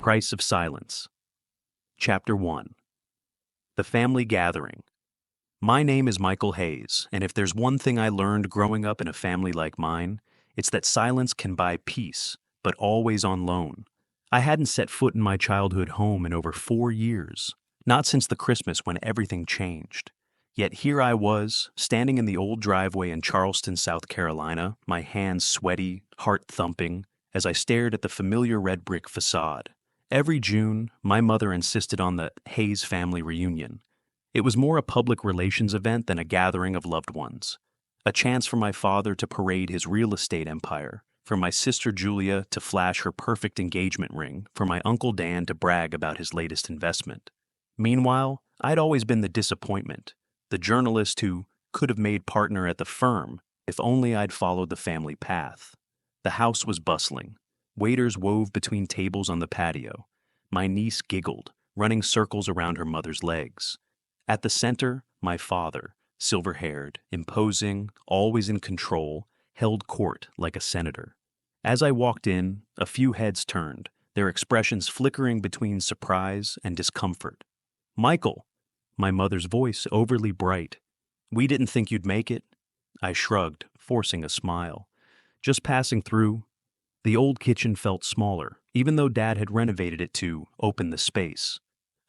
Price of Silence. Chapter 1. The Family Gathering. My name is Michael Hayes, and if there's one thing I learned growing up in a family like mine, it's that silence can buy peace, but always on loan. I hadn't set foot in my childhood home in over 4 years, not since the Christmas when everything changed. Yet here I was, standing in the old driveway in Charleston, South Carolina, my hands sweaty, heart thumping, as I stared at the familiar red brick facade. Every June, my mother insisted on the Hayes family reunion. It was more a public relations event than a gathering of loved ones. A chance for my father to parade his real estate empire, for my sister Julia to flash her perfect engagement ring, for my Uncle Dan to brag about his latest investment. Meanwhile, I'd always been the disappointment, the journalist who could have made partner at the firm if only I'd followed the family path. The house was bustling. Waiters wove between tables on the patio. My niece giggled, running circles around her mother's legs. At the center, my father, silver-haired, imposing, always in control, held court like a senator. As I walked in, a few heads turned, their expressions flickering between surprise and discomfort. "Michael!" My mother's voice overly bright. "We didn't think you'd make it." I shrugged, forcing a smile. Just passing through. The old kitchen felt smaller, even though Dad had renovated it to open the space.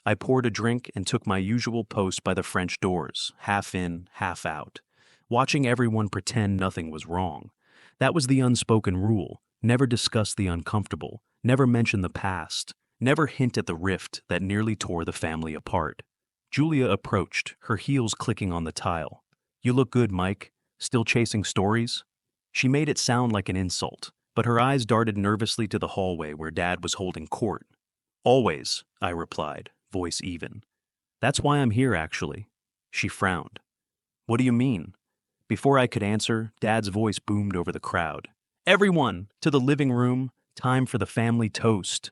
I poured a drink and took my usual post by the French doors, half in, half out, watching everyone pretend nothing was wrong. That was the unspoken rule: never discuss the uncomfortable, never mention the past, never hint at the rift that nearly tore the family apart. Julia approached, her heels clicking on the tile. "You look good, Mike. Still chasing stories?" She made it sound like an insult, but her eyes darted nervously to the hallway where Dad was holding court. "Always," I replied, voice even. "That's why I'm here, actually." She frowned. "What do you mean?" Before I could answer, Dad's voice boomed over the crowd. "Everyone, to the living room, time for the family toast."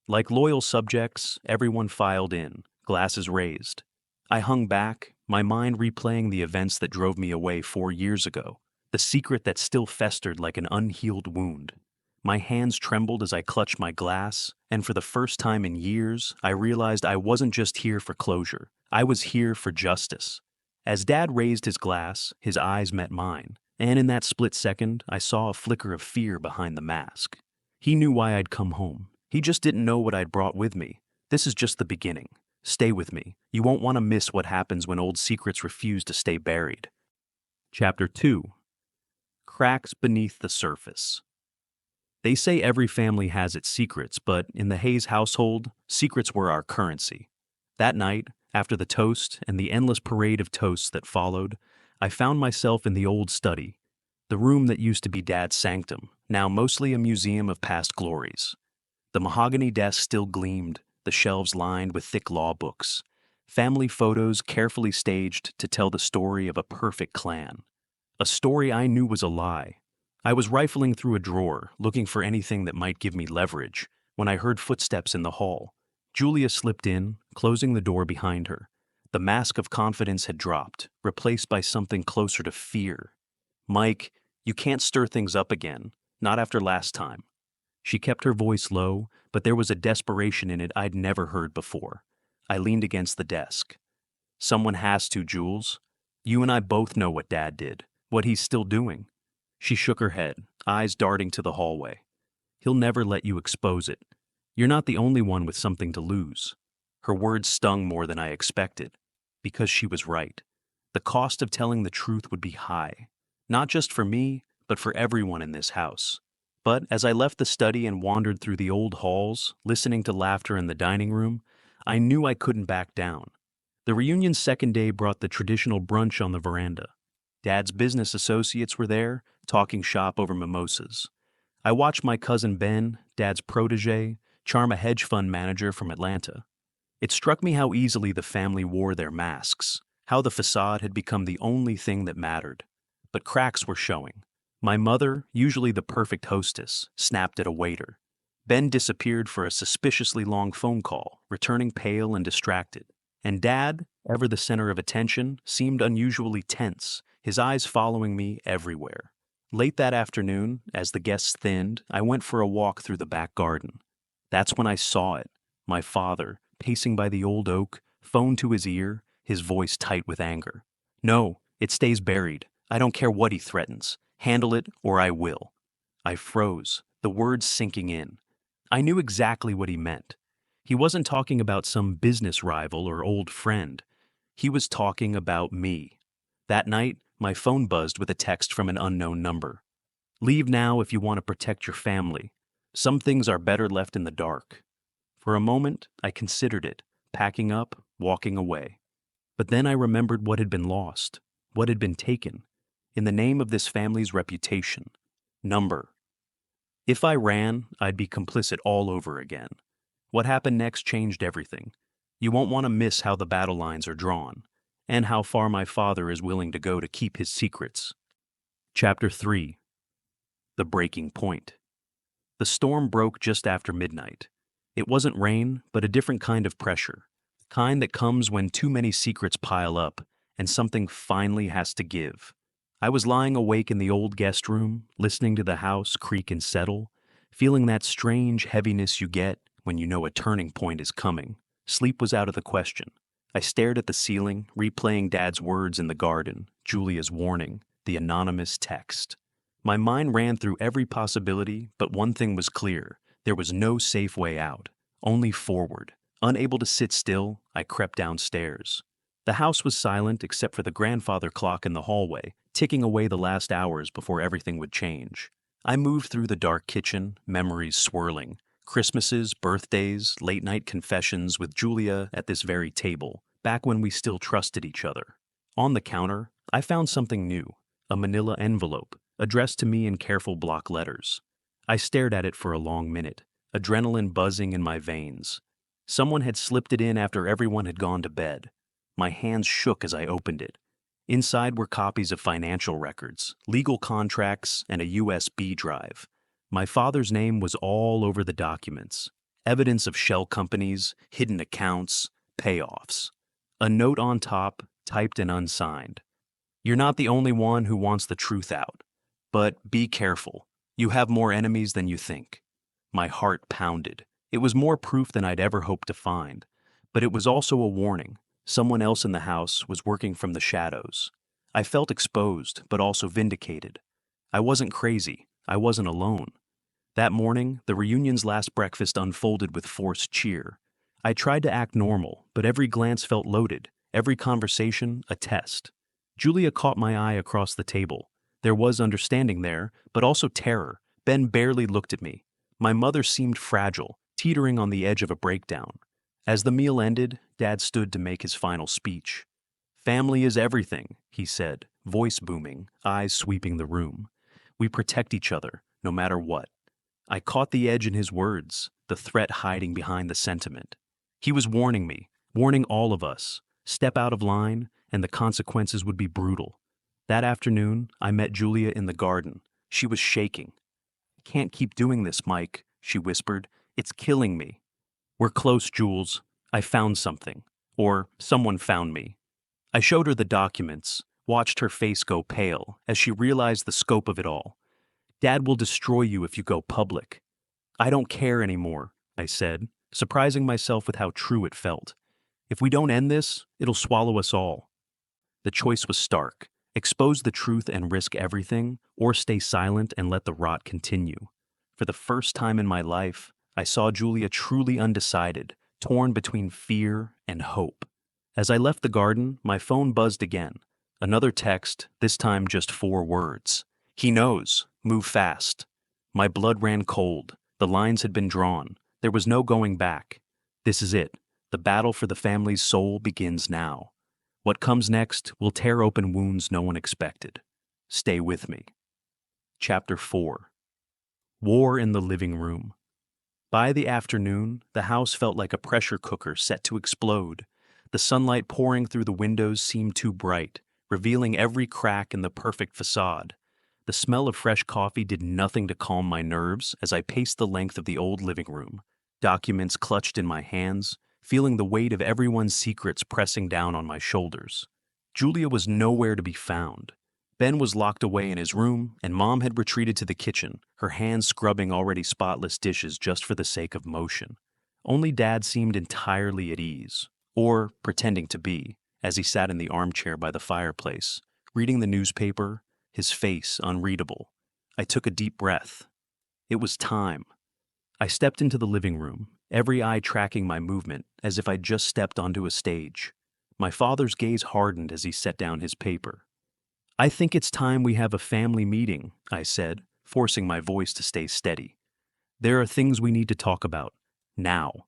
Like loyal subjects, everyone filed in, glasses raised. I hung back, my mind replaying the events that drove me away 4 years ago, the secret that still festered like an unhealed wound. My hands trembled as I clutched my glass, and for the first time in years, I realized I wasn't just here for closure. I was here for justice. As Dad raised his glass, his eyes met mine, and in that split second, I saw a flicker of fear behind the mask. He knew why I'd come home. He just didn't know what I'd brought with me. This is just the beginning. Stay with me. You won't want to miss what happens when old secrets refuse to stay buried. Chapter 2. Cracks beneath the surface. They say every family has its secrets, but in the Hayes household, secrets were our currency. That night, after the toast and the endless parade of toasts that followed, I found myself in the old study, the room that used to be Dad's sanctum, now mostly a museum of past glories. The mahogany desk still gleamed, the shelves lined with thick law books, family photos carefully staged to tell the story of a perfect clan. A story I knew was a lie. I was rifling through a drawer, looking for anything that might give me leverage, when I heard footsteps in the hall. Julia slipped in, closing the door behind her. The mask of confidence had dropped, replaced by something closer to fear. "Mike, you can't stir things up again, not after last time." She kept her voice low, but there was a desperation in it I'd never heard before. I leaned against the desk. "Someone has to, Jules. You and I both know what Dad did, what he's still doing." She shook her head, eyes darting to the hallway. "He'll never let you expose it. You're not the only one with something to lose." Her words stung more than I expected, because she was right. The cost of telling the truth would be high, not just for me, but for everyone in this house. But as I left the study and wandered through the old halls, listening to laughter in the dining room, I knew I couldn't back down. The reunion's second day brought the traditional brunch on the veranda. Dad's business associates were there, talking shop over mimosas. I watched my cousin Ben, Dad's protege, charm a hedge fund manager from Atlanta. It struck me how easily the family wore their masks, how the facade had become the only thing that mattered. But cracks were showing. My mother, usually the perfect hostess, snapped at a waiter. Ben disappeared for a suspiciously long phone call, returning pale and distracted. And Dad, ever the center of attention, seemed unusually tense, his eyes following me everywhere. Late that afternoon, as the guests thinned, I went for a walk through the back garden. That's when I saw it. My father, pacing by the old oak, phone to his ear, his voice tight with anger. No, it stays buried. I don't care what he threatens. Handle it or I will. I froze, the words sinking in. I knew exactly what he meant. He wasn't talking about some business rival or old friend. He was talking about me. That night, my phone buzzed with a text from an unknown number. Leave now if you want to protect your family. Some things are better left in the dark. For a moment, I considered it, packing up, walking away. But then I remembered what had been lost, what had been taken, in the name of this family's reputation. Number. If I ran, I'd be complicit all over again. What happened next changed everything. You won't want to miss how the battle lines are drawn, and how far my father is willing to go to keep his secrets. Chapter 3. The Breaking Point. The storm broke just after midnight. It wasn't rain, but a different kind of pressure. The kind that comes when too many secrets pile up, and something finally has to give. I was lying awake in the old guest room, listening to the house creak and settle, feeling that strange heaviness you get when you know a turning point is coming. Sleep was out of the question. I stared at the ceiling, replaying Dad's words in the garden, Julia's warning, the anonymous text. My mind ran through every possibility, but one thing was clear. There was no safe way out, only forward. Unable to sit still, I crept downstairs. The house was silent except for the grandfather clock in the hallway, ticking away the last hours before everything would change. I moved through the dark kitchen, memories swirling. Christmases, birthdays, late-night confessions with Julia at this very table, back when we still trusted each other. On the counter, I found something new, a manila envelope, addressed to me in careful block letters. I stared at it for a long minute, adrenaline buzzing in my veins. Someone had slipped it in after everyone had gone to bed. My hands shook as I opened it. Inside were copies of financial records, legal contracts, and a USB drive. My father's name was all over the documents. Evidence of shell companies, hidden accounts, payoffs. A note on top, typed and unsigned. You're not the only one who wants the truth out. But be careful. You have more enemies than you think. My heart pounded. It was more proof than I'd ever hoped to find. But it was also a warning. Someone else in the house was working from the shadows. I felt exposed, but also vindicated. I wasn't crazy. I wasn't alone. That morning, the reunion's last breakfast unfolded with forced cheer. I tried to act normal, but every glance felt loaded, every conversation a test. Julia caught my eye across the table. There was understanding there, but also terror. Ben barely looked at me. My mother seemed fragile, teetering on the edge of a breakdown. As the meal ended, Dad stood to make his final speech. Family is everything, he said, voice booming, eyes sweeping the room. We protect each other, no matter what. I caught the edge in his words, the threat hiding behind the sentiment. He was warning me, warning all of us. Step out of line, and the consequences would be brutal. That afternoon, I met Julia in the garden. She was shaking. I can't keep doing this, Mike, she whispered. It's killing me. We're close, Jules. I found something. Or someone found me. I showed her the documents, watched her face go pale as she realized the scope of it all. Dad will destroy you if you go public. I don't care anymore, I said, surprising myself with how true it felt. If we don't end this, it'll swallow us all. The choice was stark. Expose the truth and risk everything, or stay silent and let the rot continue. For the first time in my life, I saw Julia truly undecided, torn between fear and hope. As I left the garden, my phone buzzed again. Another text, this time just 4 words. He knows. Move fast. My blood ran cold. The lines had been drawn. There was no going back. This is it. The battle for the family's soul begins now. What comes next will tear open wounds no one expected. Stay with me. Chapter 4. War in the living room. By the afternoon, the house felt like a pressure cooker set to explode. The sunlight pouring through the windows seemed too bright, revealing every crack in the perfect facade. The smell of fresh coffee did nothing to calm my nerves as I paced the length of the old living room, documents clutched in my hands, feeling the weight of everyone's secrets pressing down on my shoulders. Julia was nowhere to be found. Ben was locked away in his room, and Mom had retreated to the kitchen, her hands scrubbing already spotless dishes just for the sake of motion. Only Dad seemed entirely at ease, or pretending to be, as he sat in the armchair by the fireplace, reading the newspaper, his face unreadable. I took a deep breath. It was time. I stepped into the living room, every eye tracking my movement as if I'd just stepped onto a stage. My father's gaze hardened as he set down his paper. "I think it's time we have a family meeting," I said, forcing my voice to stay steady. "There are things we need to talk about. Now."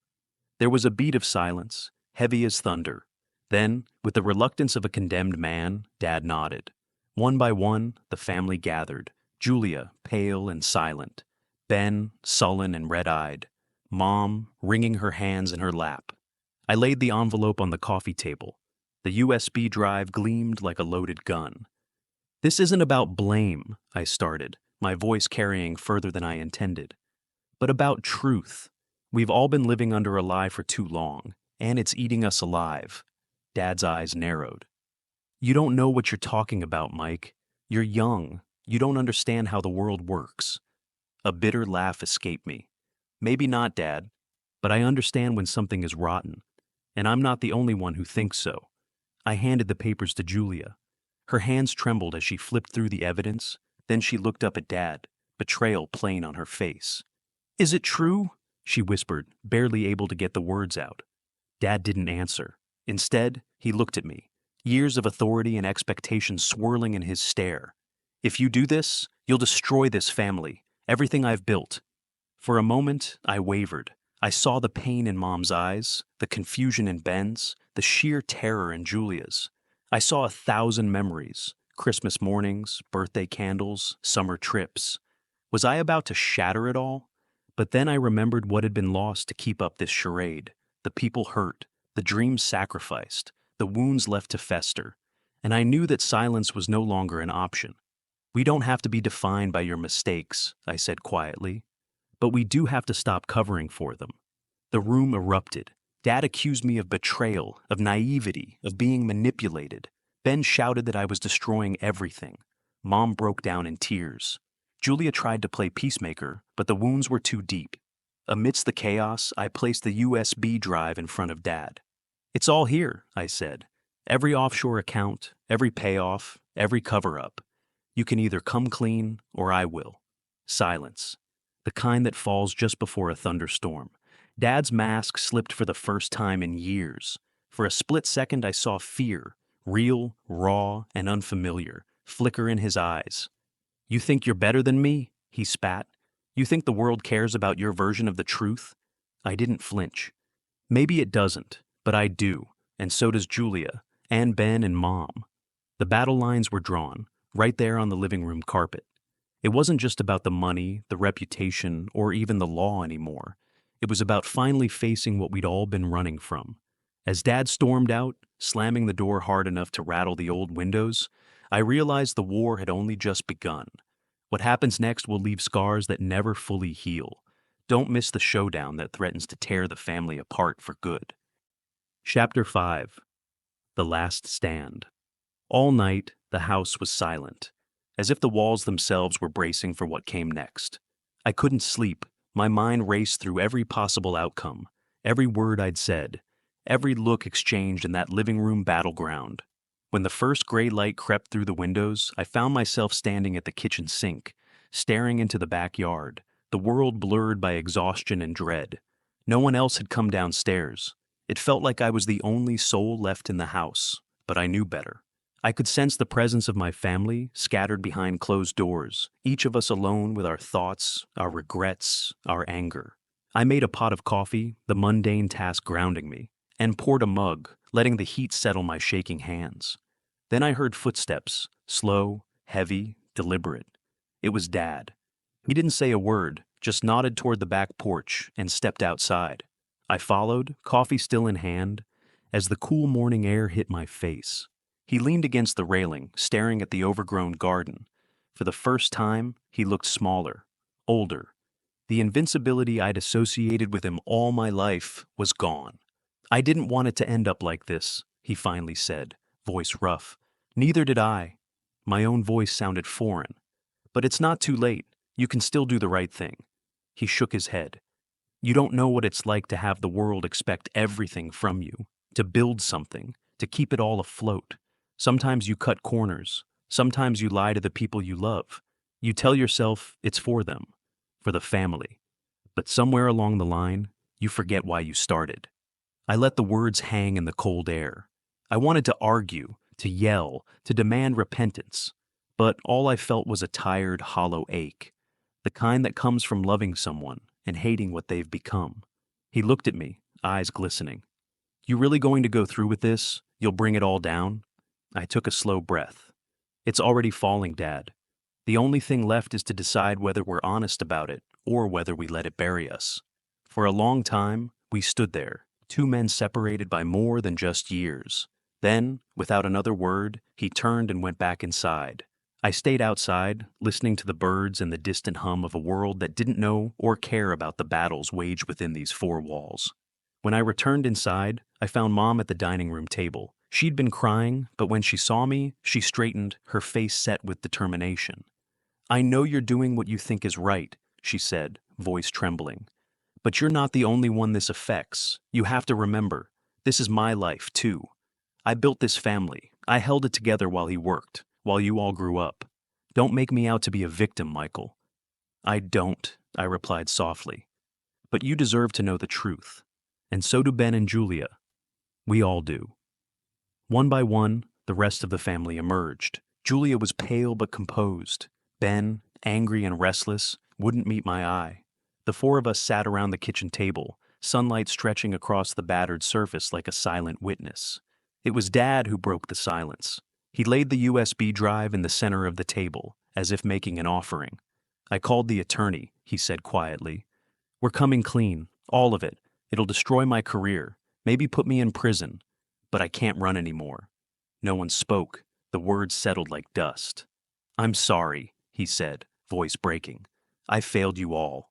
There was a beat of silence, heavy as thunder. Then, with the reluctance of a condemned man, Dad nodded. One by one, the family gathered, Julia, pale and silent, Ben, sullen and red-eyed, Mom, wringing her hands in her lap. I laid the envelope on the coffee table. The USB drive gleamed like a loaded gun. "This isn't about blame," I started, my voice carrying further than I intended, "but about truth. We've all been living under a lie for too long, and it's eating us alive." Dad's eyes narrowed. "You don't know what you're talking about, Mike. You're young. You don't understand how the world works." A bitter laugh escaped me. "Maybe not, Dad, but I understand when something is rotten, and I'm not the only one who thinks so." I handed the papers to Julia. Her hands trembled as she flipped through the evidence, then she looked up at Dad, betrayal plain on her face. "Is it true?" she whispered, barely able to get the words out. Dad didn't answer. Instead, he looked at me, years of authority and expectation swirling in his stare. "If you do this, you'll destroy this family, everything I've built." For a moment, I wavered. I saw the pain in Mom's eyes, the confusion in Ben's, the sheer terror in Julia's. I saw 1,000 memories, Christmas mornings, birthday candles, summer trips. Was I about to shatter it all? But then I remembered what had been lost to keep up this charade, the people hurt, the dreams sacrificed, the wounds left to fester, and I knew that silence was no longer an option. "We don't have to be defined by your mistakes," I said quietly, "but we do have to stop covering for them." The room erupted. Dad accused me of betrayal, of naivety, of being manipulated. Ben shouted that I was destroying everything. Mom broke down in tears. Julia tried to play peacemaker, but the wounds were too deep. Amidst the chaos, I placed the USB drive in front of Dad. "It's all here," I said. "Every offshore account, every payoff, every cover-up. You can either come clean, or I will." Silence. The kind that falls just before a thunderstorm. Dad's mask slipped for the first time in years. For a split second, I saw fear, real, raw, and unfamiliar, flicker in his eyes. "You think you're better than me?" he spat. "You think the world cares about your version of the truth?" I didn't flinch. "Maybe it doesn't, but I do, and so does Julia, and Ben and Mom." The battle lines were drawn, right there on the living room carpet. It wasn't just about the money, the reputation, or even the law anymore. It was about finally facing what we'd all been running from. As Dad stormed out, slamming the door hard enough to rattle the old windows, I realized the war had only just begun. What happens next will leave scars that never fully heal. Don't miss the showdown that threatens to tear the family apart for good. Chapter 5. The Last Stand. All night, the house was silent, as if the walls themselves were bracing for what came next. I couldn't sleep. My mind raced through every possible outcome, every word I'd said, every look exchanged in that living room battleground. When the first gray light crept through the windows, I found myself standing at the kitchen sink, staring into the backyard, the world blurred by exhaustion and dread. No one else had come downstairs. It felt like I was the only soul left in the house, but I knew better. I could sense the presence of my family scattered behind closed doors, each of us alone with our thoughts, our regrets, our anger. I made a pot of coffee, the mundane task grounding me, and poured a mug, letting the heat settle my shaking hands. Then I heard footsteps, slow, heavy, deliberate. It was Dad. He didn't say a word, just nodded toward the back porch and stepped outside. I followed, coffee still in hand, as the cool morning air hit my face. He leaned against the railing, staring at the overgrown garden. For the first time, he looked smaller, older. The invincibility I'd associated with him all my life was gone. "I didn't want it to end up like this," he finally said, voice rough. "Neither did I." My own voice sounded foreign. But it's not too late. You can still do the right thing. He shook his head. You don't know what it's like to have the world expect everything from you, to build something, to keep it all afloat. Sometimes you cut corners. Sometimes you lie to the people you love. You tell yourself it's for them, for the family. But somewhere along the line, you forget why you started. I let the words hang in the cold air. I wanted to argue, to yell, to demand repentance. But all I felt was a tired, hollow ache, the kind that comes from loving someone and hating what they've become. He looked at me, eyes glistening. You really going to go through with this? You'll bring it all down? I took a slow breath. It's already falling, Dad. The only thing left is to decide whether we're honest about it or whether we let it bury us. For a long time, we stood there, two men separated by more than just years. Then, without another word, he turned and went back inside. I stayed outside, listening to the birds and the distant hum of a world that didn't know or care about the battles waged within these four walls. When I returned inside, I found Mom at the dining room table. She'd been crying, but when she saw me, she straightened, her face set with determination. I know you're doing what you think is right, she said, voice trembling. But you're not the only one this affects. You have to remember, this is my life, too. I built this family. I held it together while he worked, while you all grew up. Don't make me out to be a victim, Michael. I don't, I replied softly. But you deserve to know the truth. And so do Ben and Julia. We all do. One by one, the rest of the family emerged. Julia was pale but composed. Ben, angry and restless, wouldn't meet my eye. The four of us sat around the kitchen table, sunlight stretching across the battered surface like a silent witness. It was Dad who broke the silence. He laid the USB drive in the center of the table, as if making an offering. I called the attorney, he said quietly. We're coming clean, all of it. It'll destroy my career, maybe put me in prison. But I can't run anymore. No one spoke. The words settled like dust. I'm sorry, he said, voice breaking. I failed you all.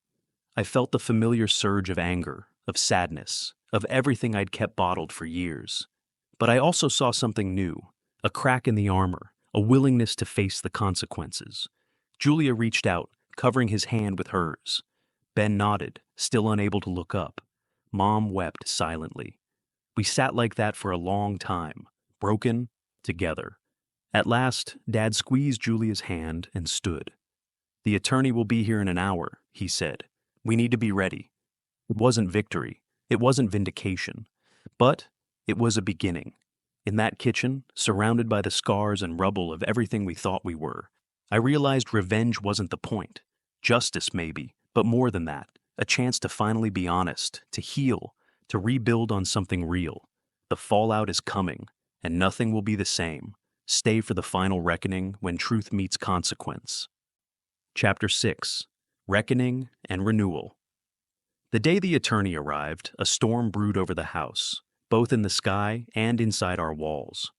I felt the familiar surge of anger, of sadness, of everything I'd kept bottled for years. But I also saw something new, a crack in the armor, a willingness to face the consequences. Julia reached out, covering his hand with hers. Ben nodded, still unable to look up. Mom wept silently. We sat like that for a long time, broken, together. At last, Dad squeezed Julia's hand and stood. The attorney will be here in an hour, he said. We need to be ready. It wasn't victory. It wasn't vindication. But it was a beginning. In that kitchen, surrounded by the scars and rubble of everything we thought we were, I realized revenge wasn't the point. Justice, maybe, but more than that, a chance to finally be honest, to heal, to rebuild on something real. The fallout is coming, and nothing will be the same. Stay for the final reckoning when truth meets consequence. Chapter 6. Reckoning and Renewal. The day the attorney arrived, a storm brewed over the house, both in the sky and inside our walls.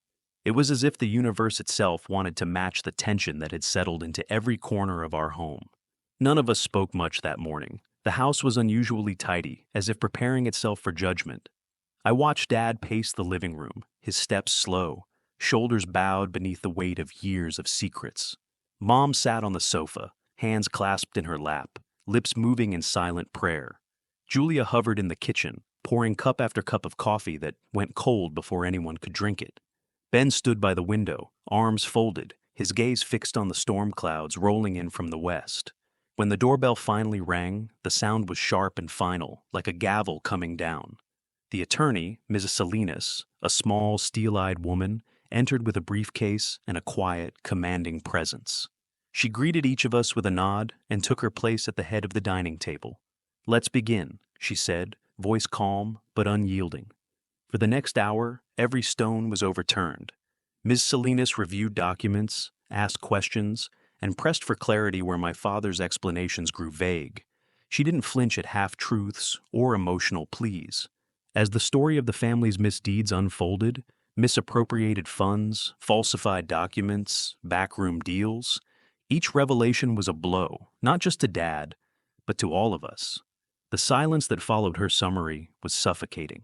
It was as if the universe itself wanted to match the tension that had settled into every corner of our home. None of us spoke much that morning. The house was unusually tidy, as if preparing itself for judgment. I watched Dad pace the living room, his steps slow, shoulders bowed beneath the weight of years of secrets. Mom sat on the sofa, hands clasped in her lap, lips moving in silent prayer. Julia hovered in the kitchen, pouring cup after cup of coffee that went cold before anyone could drink it. Ben stood by the window, arms folded, his gaze fixed on the storm clouds rolling in from the west. When the doorbell finally rang, the sound was sharp and final, like a gavel coming down. The attorney, Mrs. Salinas, a small, steel-eyed woman, entered with a briefcase and a quiet, commanding presence. She greeted each of us with a nod and took her place at the head of the dining table. Let's begin, she said, voice calm but unyielding. For the next hour, every stone was overturned. Ms. Salinas reviewed documents, asked questions, and pressed for clarity where my father's explanations grew vague. She didn't flinch at half-truths or emotional pleas. As the story of the family's misdeeds unfolded, misappropriated funds, falsified documents, backroom deals, each revelation was a blow, not just to Dad, but to all of us. The silence that followed her summary was suffocating.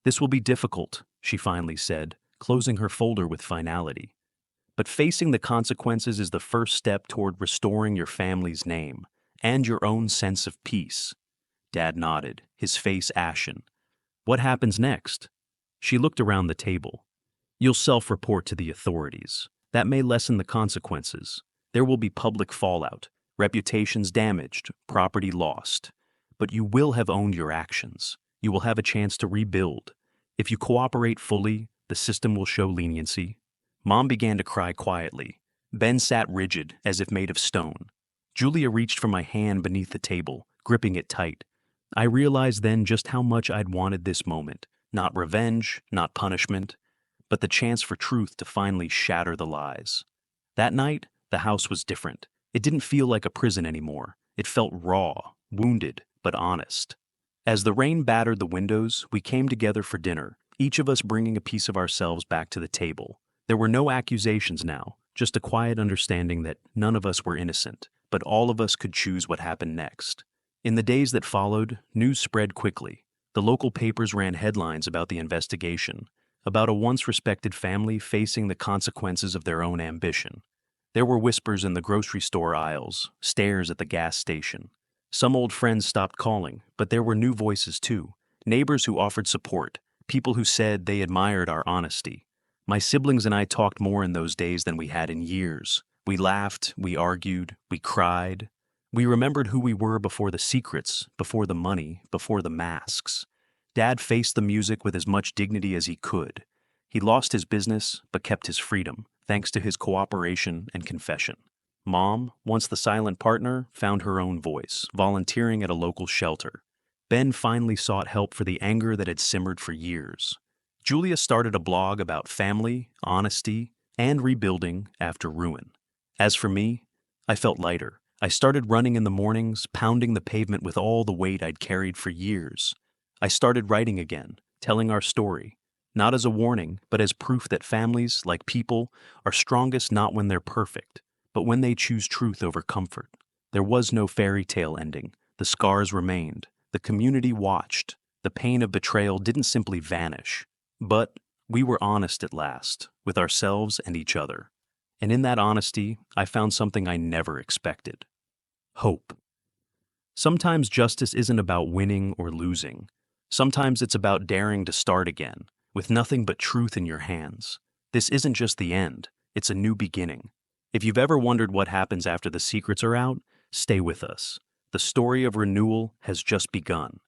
This will be difficult, she finally said, closing her folder with finality. But facing the consequences is the first step toward restoring your family's name and your own sense of peace. Dad nodded, his face ashen. What happens next? She looked around the table. You'll self-report to the authorities. That may lessen the consequences. There will be public fallout, reputations damaged, property lost. But you will have owned your actions. You will have a chance to rebuild. If you cooperate fully, the system will show leniency. Mom began to cry quietly. Ben sat rigid, as if made of stone. Julia reached for my hand beneath the table, gripping it tight. I realized then just how much I'd wanted this moment. Not revenge, not punishment, but the chance for truth to finally shatter the lies. That night, the house was different. It didn't feel like a prison anymore. It felt raw, wounded, but honest. As the rain battered the windows, we came together for dinner, each of us bringing a piece of ourselves back to the table. There were no accusations now, just a quiet understanding that none of us were innocent, but all of us could choose what happened next. In the days that followed, news spread quickly. The local papers ran headlines about the investigation, about a once-respected family facing the consequences of their own ambition. There were whispers in the grocery store aisles, stares at the gas station. Some old friends stopped calling, but there were new voices too. Neighbors who offered support, people who said they admired our honesty. My siblings and I talked more in those days than we had in years. We laughed, we argued, we cried. We remembered who we were before the secrets, before the money, before the masks. Dad faced the music with as much dignity as he could. He lost his business, but kept his freedom, thanks to his cooperation and confession. Mom, once the silent partner, found her own voice, volunteering at a local shelter. Ben finally sought help for the anger that had simmered for years. Julia started a blog about family, honesty, and rebuilding after ruin. As for me, I felt lighter. I started running in the mornings, pounding the pavement with all the weight I'd carried for years. I started writing again, telling our story, not as a warning, but as proof that families, like people, are strongest not when they're perfect, but when they choose truth over comfort. There was no fairy tale ending. The scars remained. The community watched. The pain of betrayal didn't simply vanish. But we were honest at last, with ourselves and each other. And in that honesty, I found something I never expected. Hope. Sometimes justice isn't about winning or losing. Sometimes it's about daring to start again, with nothing but truth in your hands. This isn't just the end, it's a new beginning. If you've ever wondered what happens after the secrets are out, stay with us. The story of renewal has just begun.